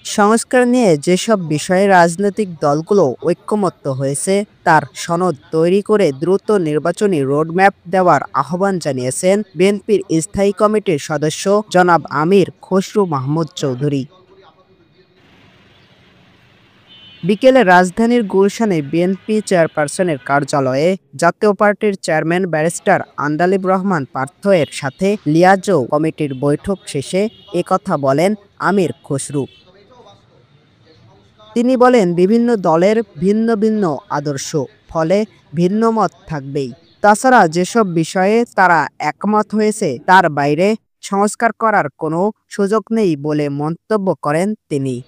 সংস্কার নিয়ে যেসব বিষয়ে রাজনৈতিক দলগুলো ঐক্যমত্য হয়েছে তার সনদ তৈরি করে দ্রুত নির্বাচনী রোডম্যাপ দেওয়ার আহ্বান জানিয়েছেন বিএনপির স্থায়ী কমিটির সদস্য জনাব আমির খসরু মাহমুদ চৌধুরী। বিকেলে রাজধানীর গুলশানে বিএনপি চেয়ারপারসনের কার্যালয়ে জাতীয় পার্টির চেয়ারম্যান ব্যারিস্টার আন্দালিব রহমান পার্থ-এর সাথে লিয়াজোঁ কমিটির বৈঠক শেষে একথা বলেন আমির খসরু। তিনি বলেন, বিভিন্ন দলের ভিন্ন ভিন্ন আদর্শ, ফলে ভিন্ন মত থাকবেই। তাছাড়া যেসব বিষয়ে তারা একমত হয়েছে তার বাইরে সংস্কার করার কোনো সুযোগ নেই বলে মন্তব্য করেন তিনি।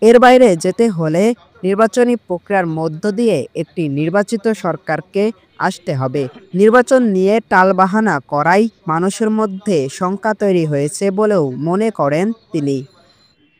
এর বাইরে যেতে হলে নির্বাচনী প্রক্রিয়ার মধ্য দিয়ে একটি নির্বাচিত সরকারকে আসতে হবে। নির্বাচন নিয়ে টালবাহানা করাই মানুষের মধ্যে শঙ্কা তৈরি হয়েছে বলেও মনে করেন তিনি।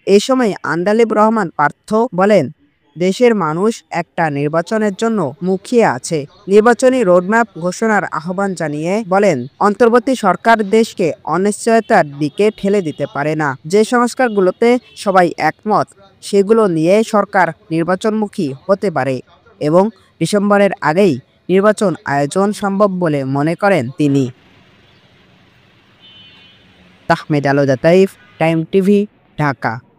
এ সময় আন্দালিব রহমান পার্থ বলেন, দেশের মানুষ একটা নির্বাচনের জন্য মুখিয়ে আছে। নির্বাচনী রোডম্যাপ ঘোষণার আহ্বান জানিয়ে বলেন, অন্তর্বর্তী সরকার দেশকে অনিশ্চয়তার দিকে ঠেলে দিতে পারে না। যে সংস্কারগুলোতে সবাই একমত সেগুলো নিয়ে সরকার নির্বাচনমুখী হতে পারে এবং ডিসেম্বরের আগেই নির্বাচন আয়োজন সম্ভব বলে মনে করেন তিনি। তাহমিদ আলো, তাইফ, টাইম টিভি, ঢাকা।